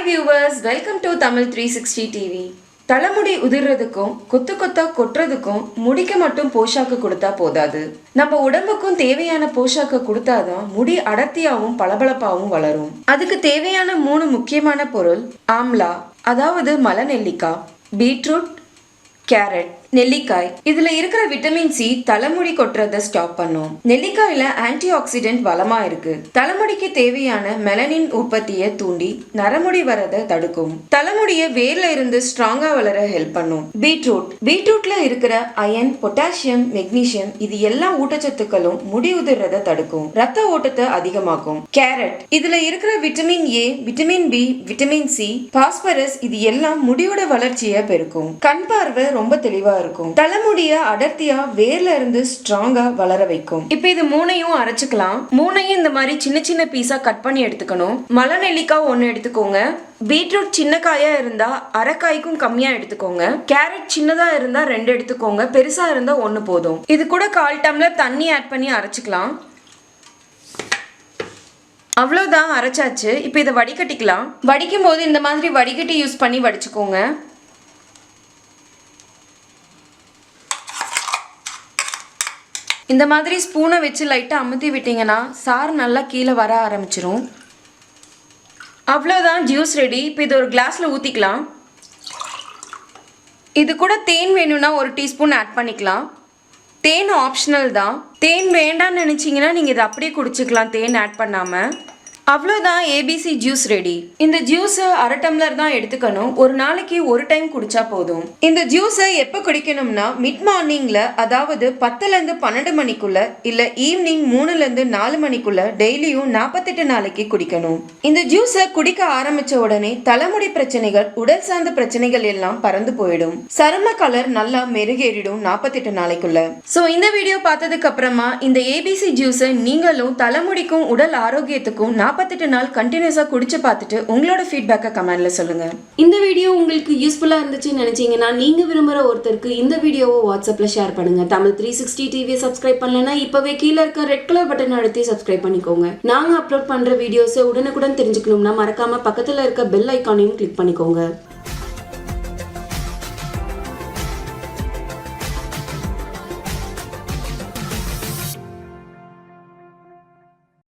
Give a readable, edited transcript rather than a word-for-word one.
viewers, welcome to TAMIL360 TV. தலைமுடி உதிர்றதுக்கும் கொத்தா கொட்டுறதுக்கும் முடிக்கு மட்டும் போஷாக்கு கொடுத்தா போதாது. நம்ம உடம்புக்கும் தேவையான போஷாக்கு கொடுத்தாதான் முடி அடர்த்தியாவும் பளபளப்பாவும் வளரும். அதுக்கு தேவையான 3 முக்கியமான பொருள் ஆம்லா, அதாவது மலை நெல்லிக்காய், பீட்ரூட், கேரட், நெல்லிக்காய். இதுல இருக்கிற விட்டமின் சி தலைமுடி கொட்டுறத ஸ்டாப் பண்ணும். நெல்லிக்காயில ஆன்டி ஆக்சிடென்ட் வளமா இருக்கு. தலைமுடிக்கு தேவையான மெலனின் உற்பத்தியை தூண்டி நரமுடி வரதை தடுக்கும். தலைமுடிய வேர்ல இருந்து ஸ்ட்ராங்கா வளர ஹெல்ப் பண்ணும். பீட்ரூட்ல இருக்கிற அயன், பொட்டாசியம், மெக்னீசியம் இது எல்லா ஊட்டச்சத்துக்களும் முடி உதிர்றதை தடுக்கும். ரத்த ஓட்டத்தை அதிகமாக்கும். கேரட் இதுல இருக்கிற vitamin A, vitamin B, vitamin C, phosphorus இது எல்லாம் முடியோட வளர்ச்சியை பெருக்கும். கண் பார்வை ரொம்ப தெளிவா இருக்கும். தலைமுடிய அடர்த்தியா வேர்ல இருந்து ஸ்ட்ராங்கா வளர வைக்கும். இப்ப இது 3ஐயும் அரைச்சுக்கலாம். 3ஐயும் இந்த மாதிரி சின்ன சின்ன பீஸா கட் பண்ணி எடுத்துக்கணும். மலை நெல்லிக்காய் 1 எடுத்துக்கோங்க. பீட்ரூட் சின்ன காயா இருந்தா அரைக்காய்க்கும் கம்மியா எடுத்துக்கோங்க. கேரட் சின்னதா இருந்தா 2 எடுத்துக்கோங்க. பெருசா இருந்தா 1 போதும். இது கூட 1/4 டம்ளர் தண்ணி ஆட் பண்ணி அரைச்சுக்கலாம். அவ்வளவுதான், அரைச்சாச்சு. இப்ப இதை வடிகட்டிக்கலாம். வடிக்கும் போது இந்த மாதிரி வடிகட்டி யூஸ் பண்ணி வடிச்சுக்கோங்க. இந்த மாதிரி ஸ்பூனை வச்சு லைட்டாக அமுத்தி விட்டீங்கன்னா சாறு நல்லா கீழே வர ஆரம்பிச்சிரும். அவ்வளோதான், ஜூஸ் ரெடி. இப்போ இது ஒரு கிளாஸில் ஊற்றிக்கலாம். இது கூட தேன் வேணும்னா 1 டீஸ்பூன் ஆட் பண்ணிக்கலாம். தேன் ஆப்ஷனல் தான். தேன் வேண்டான்னு நினச்சிங்கன்னா நீங்கள் இதை அப்படியே குடிச்சிக்கலாம் தேன் ஆட் பண்ணாமல். அவ்வளோதான், ஏபிசி ஜூஸ் ரெடி. இந்த ஜூஸை 1/2 டம்ளர் தான் எடுத்துக்கணும். ஒரு நாளைக்கு 1 டைம் குடிச்சா போதும். இந்த ஜூஸை எப்போ குடிக்கணும்னா மிட் மார்னிங்ல, அதாவது 10லேருந்து 12 மணிக்குள்ள, இல்ல ஈவினிங் 3லேருந்து 4 மணிக்குள்ள டெய்லியும் 48 நாளைக்கு குடிக்கணும். இந்த ஜூஸை குடிக்க ஆரம்பிச்ச உடனே தலைமுடி பிரச்சனைகள், உடல் சார்ந்த பிரச்சனைகள் எல்லாம் பறந்து போயிடும். சரும கலர் நல்லா மெருகேறிடும் 48 நாளைக்குள்ள. ஸோ இந்த வீடியோ பார்த்ததுக்கு அப்புறமா இந்த ஏபிசி ஜூஸை நீங்களும் தலைமுடிக்கும் உடல் ஆரோக்கியத்துக்கும் 48 நாள் கண்டினியூஸா குடிச்சு பார்த்துட்டு உங்களோட ஃபீட்பேக்கை கமெண்ட்ல சொல்லுங்க. இந்த வீடியோ உங்களுக்கு யூஸ்ஃபுல்லா இருந்துச்சுன்னு நினைச்சீங்கன்னா நீங்க விரும்புற ஒருத்தருக்கு இந்த வீடியோவை வாட்ஸ்அப்ல ஷேர் பண்ணுங்க. TAMIL360 TV சப்ஸ்கிரைப் பண்ணலன்னா இப்பவே கீழே இருக்க ரெட் கலர் பட்டன் அழுத்தி சப்ஸ்கிரைப் பண்ணிக்கோங்க. நாங்க அப்லோட் பண்ற வீடியோஸை உடனுக்குடன் தெரிஞ்சுக்கணும்னா மறக்காம பக்கத்துல இருக்க பெல் ஐகானையும் கிளிக் பண்ணிக்கோங்க.